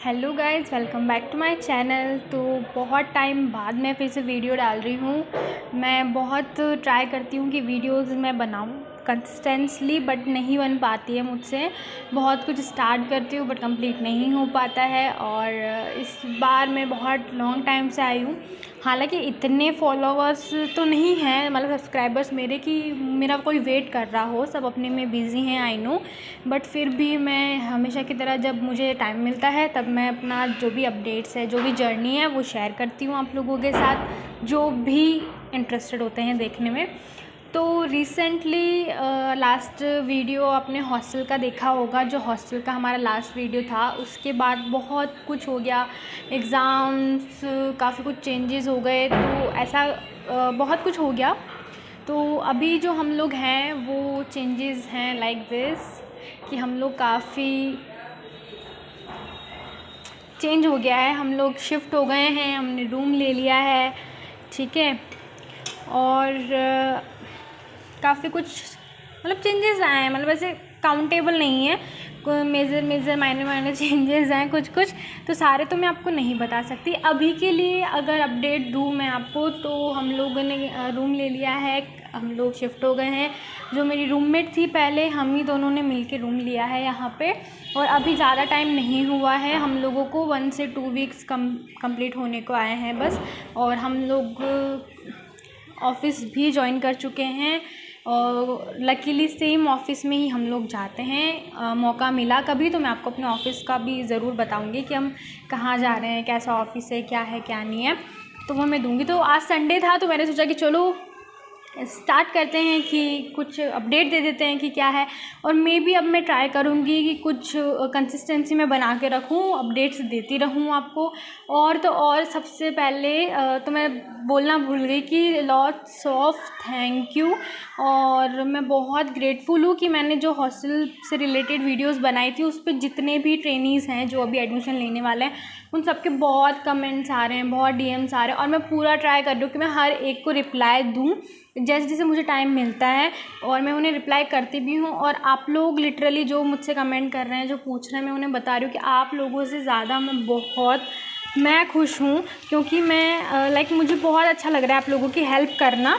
Hello guys, welcome back to my channel. तो बहुत time बाद मैं फिर से वीडियो डाल रही हूँ। मैं बहुत ट्राई करती हूँ कि वीडियोस मैं बनाऊँ कंसिस्टेंटली, बट नहीं बन पाती है मुझसे। बहुत कुछ स्टार्ट करती हूँ बट कंप्लीट नहीं हो पाता है। और इस बार मैं बहुत लॉन्ग टाइम से आई हूँ। हालांकि इतने फॉलोवर्स तो नहीं हैं, मतलब सब्सक्राइबर्स मेरे, कि मेरा कोई वेट कर रहा हो। सब अपने में बिज़ी हैं, आई नो। बट फिर भी मैं हमेशा की तरह जब मुझे टाइम मिलता है तब मैं अपना जो भी अपडेट्स है, जो भी जर्नी है, वो शेयर करती हूँ आप लोगों के साथ, जो भी इंटरेस्टेड होते हैं देखने में। तो रिसेंटली लास्ट वीडियो आपने हॉस्टल का देखा होगा। जो हॉस्टल का हमारा लास्ट वीडियो था, उसके बाद बहुत कुछ हो गया। एग्ज़ाम्स, काफ़ी कुछ चेंजेस हो गए, तो ऐसा बहुत कुछ हो गया। तो अभी जो हम लोग हैं वो चेंजेस हैं लाइक दिस, कि हम लोग काफ़ी चेंज हो गया है। हम लोग शिफ्ट हो गए हैं, हमने रूम ले लिया है, ठीक है। और काफ़ी कुछ मतलब चेंजेस आए हैं, मतलब ऐसे काउंटेबल नहीं है, कोई मेजर माइनर चेंजेस हैं कुछ कुछ। तो सारे तो मैं आपको नहीं बता सकती अभी के लिए। अगर अपडेट दूँ मैं आपको, तो हम लोगों ने रूम ले लिया है, हम लोग शिफ्ट हो गए हैं। जो मेरी रूममेट थी पहले, हम ही दोनों ने मिल के रूम लिया है यहाँ पे। और अभी ज़्यादा टाइम नहीं हुआ है, हम लोगों को 1 से 2 वीक्स कंप्लीट होने को आए हैं बस। और हम लोग ऑफ़िस भी ज्वाइन कर चुके हैं, और लकीली सेम ऑफ़िस में ही हम लोग जाते हैं। मौका मिला कभी तो मैं आपको अपने ऑफ़िस का भी ज़रूर बताऊंगी कि हम कहाँ जा रहे हैं, कैसा ऑफ़िस है, क्या है क्या नहीं है, तो वो मैं दूंगी। तो आज संडे था तो मैंने सोचा कि चलो स्टार्ट करते हैं, कि कुछ अपडेट दे देते हैं कि क्या है। और मे बी अब मैं ट्राई करूँगी कि कुछ कंसिस्टेंसी में बना के रखूँ, अपडेट्स देती रहूँ आपको। और तो और सबसे पहले तो मैं बोलना भूल गई कि लॉट्स ऑफ थैंक यू। और मैं बहुत ग्रेटफुल हूँ कि मैंने जो हॉस्टल से रिलेटेड वीडियोस बनाई थी, उस पर जितने भी ट्रेनीज़ हैं जो अभी एडमिशन लेने वाले हैं, उन सबके बहुत कमेंट्स आ रहे हैं, बहुत डीएम्स आ रहे हैं। और मैं पूरा ट्राई कर रही हूँ कि मैं हर एक को रिप्लाई दूँ जैसे जैसे मुझे टाइम मिलता है, और मैं उन्हें रिप्लाई करती भी हूँ। और आप लोग लिटरली जो मुझसे कमेंट कर रहे हैं, जो पूछ रहे हैं, मैं उन्हें बता रही हूँ कि आप लोगों से ज़्यादा मैं खुश हूँ, क्योंकि मैं लाइक मुझे बहुत अच्छा लग रहा है आप लोगों की हेल्प करना,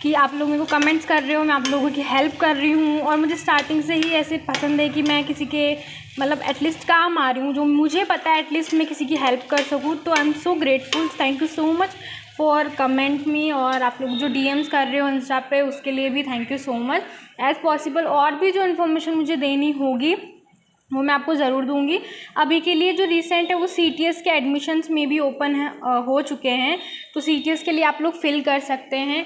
कि आप लोग मेरे को कमेंट्स कर रहे हो, मैं आप लोगों की हेल्प कर रही हूँ। और मुझे स्टार्टिंग से ही ऐसे पसंद है कि मैं किसी के मतलब एटलीस्ट काम आ रही हूँ, जो मुझे पता है एटलीस्ट मैं किसी की हेल्प कर सकूँ। तो I am so grateful, thank you so much for comment me. और आप लोग जो डीएम्स कर रहे हो इंस्टा पे, उसके लिए भी thank you so much. As possible और भी जो इन्फॉर्मेशन मुझे देनी होगी वो मैं आपको ज़रूर दूंगी। अभी के लिए जो रिसेंट है वो सीटीएस के एडमिशन्स में भी ओपन है, हो चुके हैं। तो सीटीएस के लिए आप लोग फिल कर सकते हैं।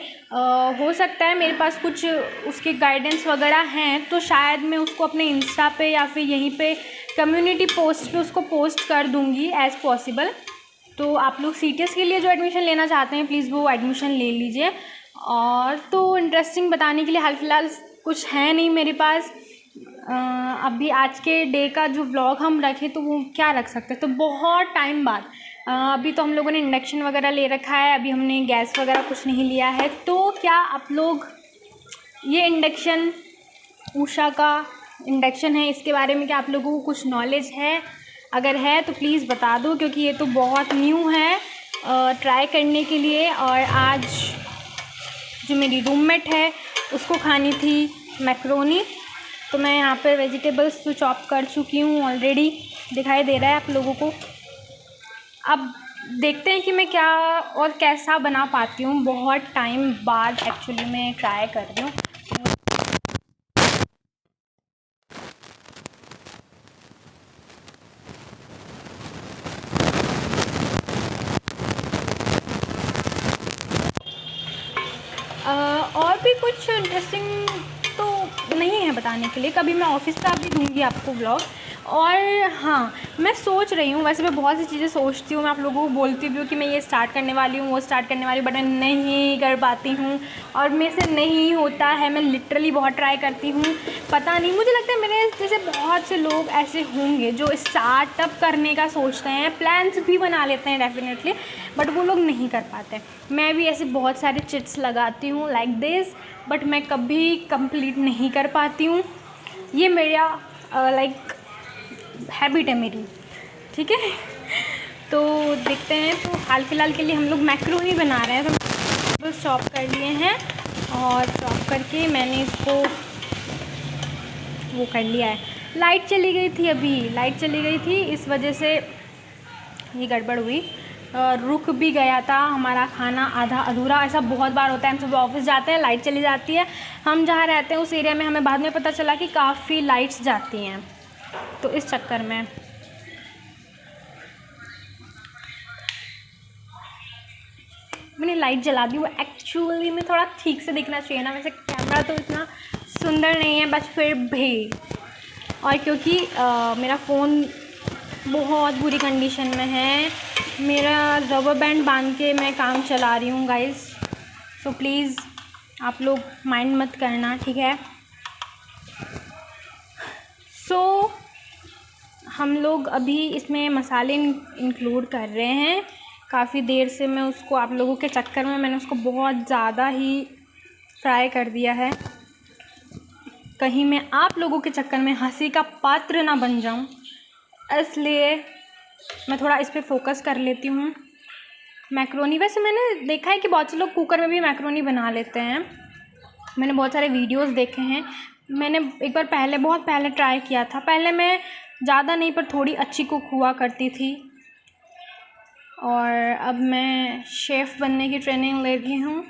हो सकता है मेरे पास कुछ उसके गाइडेंस वगैरह हैं, तो शायद मैं उसको अपने इंस्टा पे या फिर यहीं पे कम्युनिटी पोस्ट पे उसको पोस्ट कर दूंगी एज़ पॉसिबल। तो आप लोग सीटीएस के लिए जो एडमिशन लेना चाहते हैं, प्लीज़ वो एडमिशन ले लीजिए। और तो इंटरेस्टिंग बताने के लिए हाल फिलहाल कुछ है नहीं मेरे पास। अभी आज के डे का जो व्लॉग हम रखें तो वो क्या रख सकते हैं, तो बहुत टाइम बाद अभी तो हम लोगों ने इंडक्शन वगैरह ले रखा है, अभी हमने गैस वगैरह कुछ नहीं लिया है। तो क्या आप लोग ये इंडक्शन, उषा का इंडक्शन है, इसके बारे में क्या आप लोगों को कुछ नॉलेज है? अगर है तो प्लीज़ बता दो, क्योंकि ये तो बहुत न्यू है ट्राई करने के लिए। और आज जो मेरी रूममेट है उसको खानी थी मैक्रोनी, तो मैं यहाँ पर वेजिटेबल्स तो चॉप कर चुकी हूँ ऑलरेडी, दिखाई दे रहा है आप लोगों को। अब देखते हैं कि मैं क्या और कैसा बना पाती हूँ। बहुत टाइम बाद एक्चुअली मैं ट्राई कर रही हूँ। और भी कुछ इंटरेस्टिंग तो नहीं है बताने के लिए, कभी मैं ऑफिस का भी दूंगी आपको व्लॉग। और हाँ, मैं सोच रही हूँ, वैसे मैं बहुत सी चीज़ें सोचती हूँ, मैं आप लोगों को बोलती भी हूँ कि मैं ये स्टार्ट करने वाली हूँ, वो स्टार्ट करने वाली हूँ, बट मैं नहीं कर पाती हूँ और मेरे से नहीं होता है। मैं लिटरली बहुत ट्राई करती हूँ, पता नहीं, मुझे लगता है मेरे जैसे बहुत से लोग ऐसे होंगे जो स्टार्टअप करने का सोचते हैं, प्लान्स भी बना लेते हैं डेफिनेटली, बट वो लोग नहीं कर पाते। मैं भी ऐसे बहुत सारे चिट्स लगाती हूँ लाइक दिस, बट मैं कभी कंप्लीट नहीं कर पाती हूँ। ये मेरा लाइक हैबिट है मेरी। ठीक है। तो देखते हैं। तो हाल फिलहाल के लिए हम लोग मैक्रोनी बना रहे हैं। तो बस चॉप कर लिए हैं और चॉप करके मैंने इसको वो कर लिया है। लाइट चली गई थी, अभी लाइट चली गई थी, इस वजह से ये गड़बड़ हुई। रुक भी गया था हमारा खाना आधा अधूरा। ऐसा बहुत बार होता है, हम सुबह ऑफिस जाते हैं, लाइट चली जाती है। हम जहाँ रहते हैं उस एरिया में हमें बाद में पता चला कि काफ़ी लाइट्स जाती हैं, तो इस चक्कर में मैंने लाइट जला दी। वो एक्चुअली में थोड़ा ठीक से दिखना चाहिए ना, वैसे कैमरा तो इतना सुंदर नहीं है, बस फिर भी। और क्योंकि मेरा फ़ोन बहुत बुरी कंडीशन में है, मेरा रबर बैंड बांध के मैं काम चला रही हूँ गाइस, सो प्लीज़ आप लोग माइंड मत करना, ठीक है। सो हम लोग अभी इसमें मसाले इंक्लूड कर रहे हैं। काफ़ी देर से मैं उसको, आप लोगों के चक्कर में मैंने उसको बहुत ज़्यादा ही फ्राई कर दिया है, कहीं मैं आप लोगों के चक्कर में हंसी का पात्र ना बन जाऊं, इसलिए मैं थोड़ा इस पे फोकस कर लेती हूँ। मैक्रोनी, वैसे मैंने देखा है कि बहुत से लोग कुकर में भी मैक्रोनी बना लेते हैं, मैंने बहुत सारे वीडियोस देखे हैं। मैंने एक बार पहले, बहुत पहले ट्राई किया था। पहले मैं ज़्यादा नहीं पर थोड़ी अच्छी कुक हुआ करती थी, और अब मैं शेफ़ बनने की ट्रेनिंग ले रही हूँ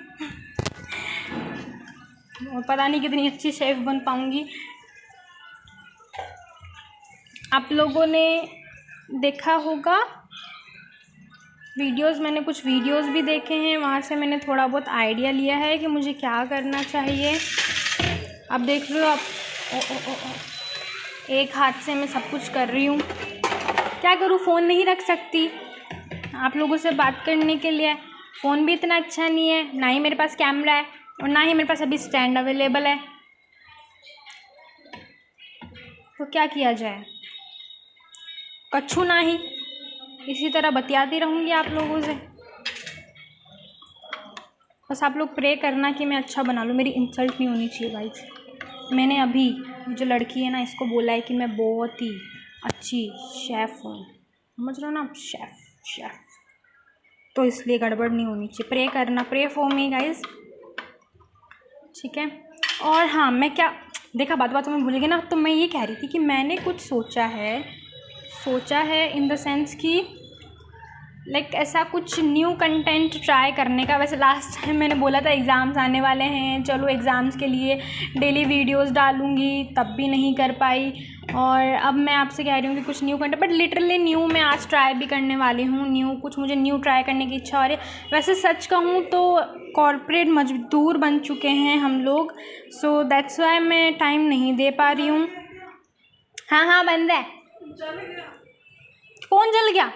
और पता नहीं कितनी अच्छी शेफ़ बन पाऊँगी। आप लोगों ने देखा होगा वीडियोस, मैंने कुछ वीडियोस भी देखे हैं, वहाँ से मैंने थोड़ा बहुत आइडिया लिया है कि मुझे क्या करना चाहिए। अब देख लो आप, एक हाथ से मैं सब कुछ कर रही हूँ, क्या करूँ, फ़ोन नहीं रख सकती आप लोगों से बात करने के लिए। फ़ोन भी इतना अच्छा नहीं है, ना ही मेरे पास कैमरा है और ना ही मेरे पास अभी स्टैंड अवेलेबल है, तो क्या किया जाए। कच्छू ना ही, इसी तरह बतियाती रहूँगी आप लोगों से। बस आप लोग प्रे करना कि मैं अच्छा बना लूँ, मेरी इंसल्ट नहीं होनी चाहिए गाइस। मैंने अभी जो लड़की है ना, इसको बोला है कि मैं बहुत ही अच्छी शेफ़ हूँ, समझ रहे हो ना आप, शेफ़, तो इसलिए गड़बड़ नहीं होनी चाहिए। प्रे करना, प्रे फॉर मी गाइस, ठीक है। और हाँ, मैं क्या देखा, बात में भूल गई ना, तो मैं ये कह रही थी कि मैंने कुछ सोचा है इन द सेंस कि लाइक ऐसा कुछ न्यू कंटेंट ट्राई करने का। वैसे लास्ट टाइम मैंने बोला था एग्ज़ाम्स आने वाले हैं, चलो एग्ज़ाम्स के लिए डेली वीडियोस डालूंगी, तब भी नहीं कर पाई। और अब मैं आपसे कह रही हूँ कि कुछ new content, but literally new मैं आज ट्राई भी करने वाली हूँ। मुझे न्यू ट्राई करने की इच्छा हो रही है। वैसे सच कहूँ तो कॉर्पोरेट मजदूर बन चुके हैं हम लोग, सो दैट्स वाई मैं टाइम नहीं दे पा रही हूँ। हाँ बंद है। कौन जल गया?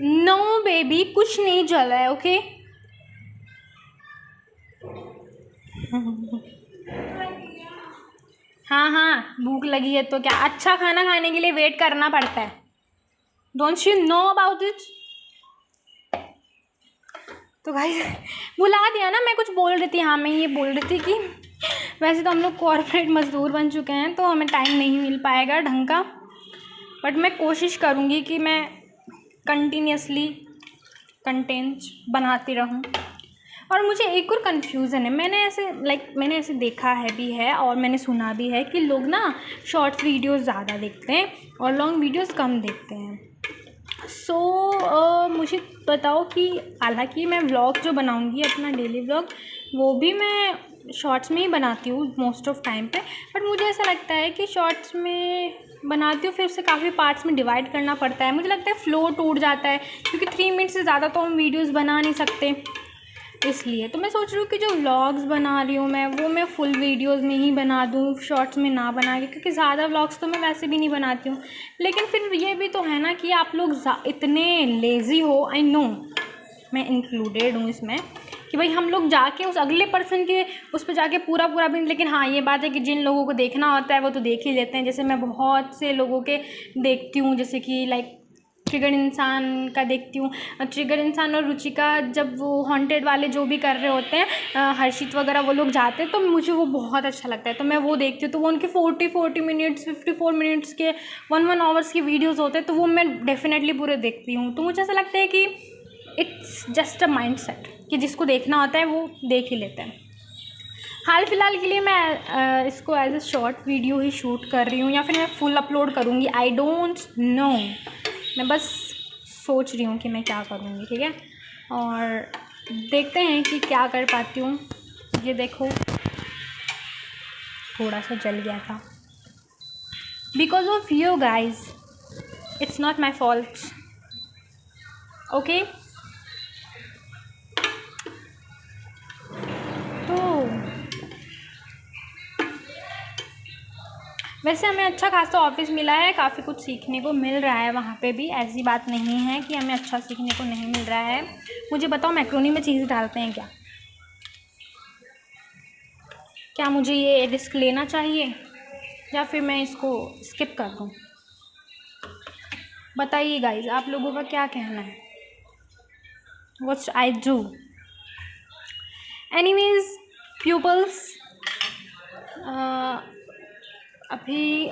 नो बेबी, कुछ नहीं जला है, ओके। हाँ भूख लगी है तो क्या, अच्छा खाना खाने के लिए वेट करना पड़ता है, don't you know about it. तो भाई बुला दिया ना, मैं कुछ बोल रही थी। हाँ, मैं ये बोल रही थी कि वैसे तो हम लोग कॉर्पोरेट मजदूर बन चुके हैं, तो हमें टाइम नहीं मिल पाएगा ढंग का, बट मैं कोशिश करूँगी कि मैं कंटिन्यूसली कंटेंट बनाती रहूँ। और मुझे एक और कन्फ्यूज़न है, मैंने ऐसे देखा है भी है और मैंने सुना भी है कि लोग ना शॉर्ट्स वीडियोस ज़्यादा देखते हैं और लॉन्ग वीडियोस कम देखते हैं। सो मुझे बताओ कि हालांकि मैं व्लॉग जो बनाऊंगी अपना डेली व्लॉग, वो भी मैं शॉर्ट्स में ही बनाती हूँ मोस्ट ऑफ टाइम पे, बट मुझे ऐसा लगता है कि शॉर्ट्स में बनाती हूँ फिर उसे काफ़ी पार्ट्स में डिवाइड करना पड़ता है। मुझे लगता है फ़्लो टूट जाता है, क्योंकि 3 मिनट से ज़्यादा तो हम वीडियोज़ बना नहीं सकते। इसलिए तो मैं सोच रही हूँ कि जो व्लॉग्स बना रही हूँ मैं फुल वीडियोस में ही बना दूँ, शॉर्ट्स में ना बना के, क्योंकि ज़्यादा व्लॉग्स तो मैं वैसे भी नहीं बनाती हूँ। लेकिन फिर ये भी तो है ना कि आप लोग इतने लेज़ी हो, आई नो, मैं इंक्लूडेड हूँ इसमें, कि भाई हम लोग जाके उस अगले पर्सन के उस पर जाके पूरा भी। लेकिन हाँ, ये बात है कि जिन लोगों को देखना होता है वो तो देख ही लेते हैं। जैसे मैं बहुत से लोगों के देखती हूँ, जैसे कि लाइक ट्रिगर इंसान का देखती हूँ। ट्रिगर इंसान और रुचिका जब वो हॉन्टेड वाले जो भी कर रहे होते हैं, हर्षित वगैरह वो लोग जाते हैं, तो मुझे वो बहुत अच्छा लगता है, तो मैं वो देखती हूँ। तो वो उनके 40 मिनट्स 54 मिनट्स के 1 आवर्स के वीडियोज़ होते हैं, तो वो मैं डेफिनेटली पूरे देखती हूँ। तो मुझे ऐसा लगता है कि it's just a mind set कि जिसको देखना होता है वो देख ही लेते हैं। हाल फिलहाल के लिए मैं इसको एज ए शॉर्ट वीडियो ही शूट कर रही हूँ, या फिर मैं फुल अपलोड करूँगी, आई डोंट नो। मैं बस सोच रही हूँ कि मैं क्या करूँगी, ठीक है, और देखते हैं कि क्या कर पाती हूँ। ये देखो थोड़ा सा जल गया था, because of you guys, it's not my fault, okay. वैसे हमें अच्छा खासा ऑफिस मिला है, काफ़ी कुछ सीखने को मिल रहा है वहाँ पे भी, ऐसी बात नहीं है कि हमें अच्छा सीखने को नहीं मिल रहा है। मुझे बताओ, मैक्रोनी में चीज़ डालते हैं क्या? क्या मुझे ये रिस्क लेना चाहिए या फिर मैं इसको स्किप कर दूँ? बताइए गाइज, आप लोगों का क्या कहना है? What I do? Anyways people's, अभी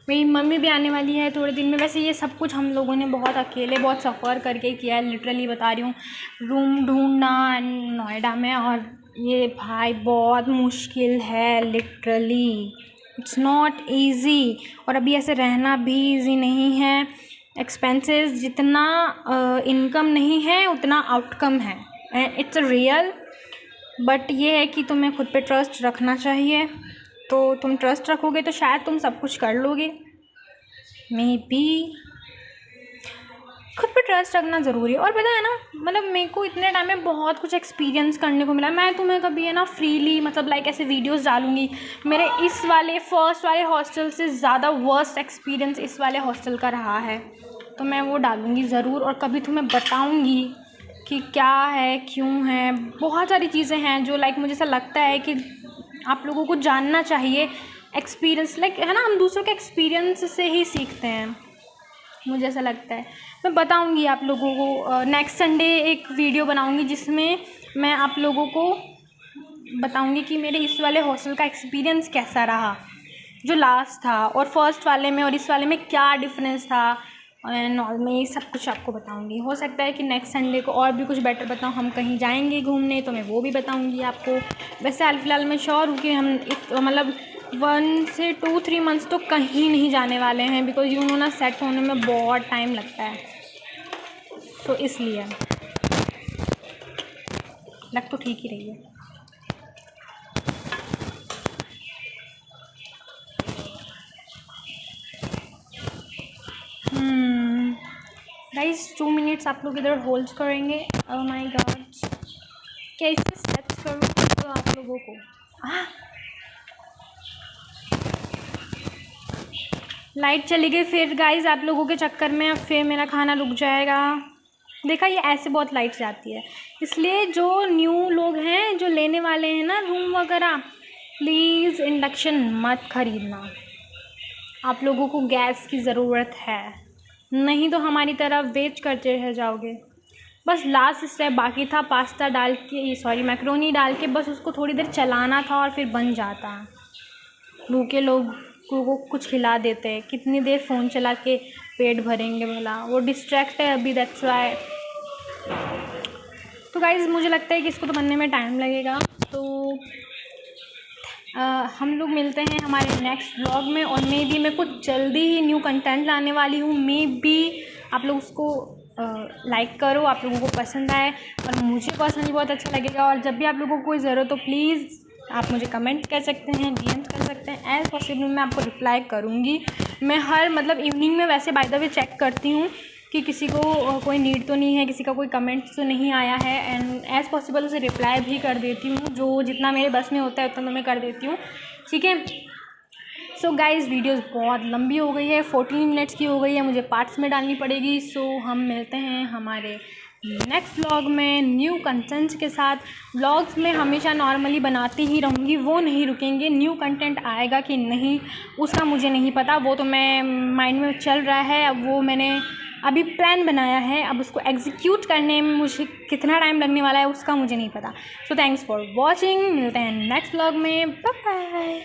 मेरी मम्मी भी आने वाली है थोड़े दिन में। वैसे ये सब कुछ हम लोगों ने बहुत अकेले, बहुत सफ़र करके किया है, लिटरली बता रही हूँ। रूम ढूंढना नोएडा में, और ये भाई बहुत मुश्किल है, लिटरली इट्स नॉट ईज़ी। और अभी ऐसे रहना भी ईज़ी नहीं है। एक्सपेंसेस जितना इनकम नहीं है उतना आउटकम है, and it's a real. But ये है कि तुम्हें खुद पे ट्रस्ट रखना चाहिए, तो तुम ट्रस्ट रखोगे तो शायद तुम सब कुछ कर लोगे। मे बी खुद पे ट्रस्ट रखना ज़रूरी है। और पता है ना, मतलब मेरे को इतने टाइम में बहुत कुछ एक्सपीरियंस करने को मिला। मैं तुम्हें कभी है ना फ्रीली, मतलब लाइक ऐसे वीडियोस डालूंगी। मेरे इस वाले फर्स्ट वाले हॉस्टल से ज़्यादा वर्स्ट एक्सपीरियंस इस वाले हॉस्टल का रहा है, तो मैं वो डालूंगी ज़रूर, और कभी तुम्हें बताऊँगी कि क्या है, क्यों है। बहुत सारी चीज़ें हैं जो लाइक मुझे ऐसा लगता है कि आप लोगों को जानना चाहिए। एक्सपीरियंस लाइक है ना, हम दूसरों के एक्सपीरियंस से ही सीखते हैं, मुझे ऐसा लगता है। मैं बताऊंगी आप लोगों को, नेक्स्ट संडे एक वीडियो बनाऊंगी जिसमें मैं आप लोगों को बताऊंगी कि मेरे इस वाले हॉस्टल का एक्सपीरियंस कैसा रहा, जो लास्ट था, और फर्स्ट वाले में और इस वाले में क्या डिफरेंस था, एंड ऑल में ये सब कुछ आपको बताऊंगी। हो सकता है कि नेक्स्ट संडे को और भी कुछ बेटर बताऊं। हम कहीं जाएंगे घूमने तो मैं वो भी बताऊंगी आपको। वैसे हाल फिलहाल मैं श्योर हूँ कि हम मतलब 1 से 2-3 मंथ्स तो कहीं नहीं जाने वाले हैं, बिकॉज यू नो ना, सेट होने में बहुत टाइम लगता है, तो इसलिए लग तो ठीक ही रही है। गाइस 2 मिनट्स आप लोग इधर होल्ड करेंगे। ओह माय गॉड, कैसे सेट करूँ तो आप लोगों को। लाइट चली गई फिर गाइस आप लोगों के चक्कर में, अब फिर मेरा खाना रुक जाएगा। देखा, ये ऐसे बहुत लाइट जाती है, इसलिए जो न्यू लोग हैं जो लेने वाले हैं ना रूम वगैरह, प्लीज़ इंडक्शन मत ख़रीदना। आप लोगों को गैस की ज़रूरत है, नहीं तो हमारी तरह वेट करते रह जाओगे। बस लास्ट स्टेप बाकी था, पास्ता डाल के, मैक्रोनी डाल के बस उसको थोड़ी देर चलाना था और फिर बन जाता। भूखे लोग को कुछ खिला देते हैं, कितनी देर फ़ोन चला के पेट भरेंगे भला, वो डिस्ट्रैक्ट है अभी, दैट्स वाई। तो गाइज़ मुझे लगता है कि इसको तो बनने में टाइम लगेगा, तो हम लोग मिलते हैं हमारे नेक्स्ट व्लॉग में, और मे बी मैं कुछ जल्दी ही न्यू कंटेंट लाने वाली हूँ। मे बी आप लोग उसको लाइक करो, आप लोगों को पसंद आए, और मुझे पर्सनली बहुत अच्छा लगेगा। और जब भी आप लोगों को कोई ज़रूरत हो प्लीज़ आप मुझे कमेंट कर सकते हैं, डीएम कर सकते हैं, एज़ पॉसिबल मैं आपको रिप्लाई करूँगी। मैं हर मतलब इवनिंग में वैसे बाय द वे चेक करती हूँ कि किसी को कोई नीड तो नहीं है, किसी का कोई कमेंट तो नहीं आया है, एंड एज़ पॉसिबल उसे रिप्लाई भी कर देती हूँ। जो जितना मेरे बस में होता है उतना मैं कर देती हूँ, ठीक है। सो गाइज़ वीडियोस बहुत लंबी हो गई है, 14 मिनट्स की हो गई है, मुझे पार्ट्स में डालनी पड़ेगी। सो हम मिलते हैं हमारे नेक्स्ट व्लॉग में न्यू कंटेंट्स के साथ। व्लॉग्स में हमेशा नॉर्मली बनाती ही रहूँगी, वो नहीं रुकेंगे। न्यू कंटेंट आएगा कि नहीं उसका मुझे नहीं पता, वो तो मैं माइंड में चल रहा है। अब वो मैंने अभी प्लान बनाया है, अब उसको एग्जीक्यूट करने में मुझे कितना टाइम लगने वाला है उसका मुझे नहीं पता। सो थैंक्स फॉर वॉचिंग, मिलते हैं नेक्स्ट व्लॉग में, बाय बाय।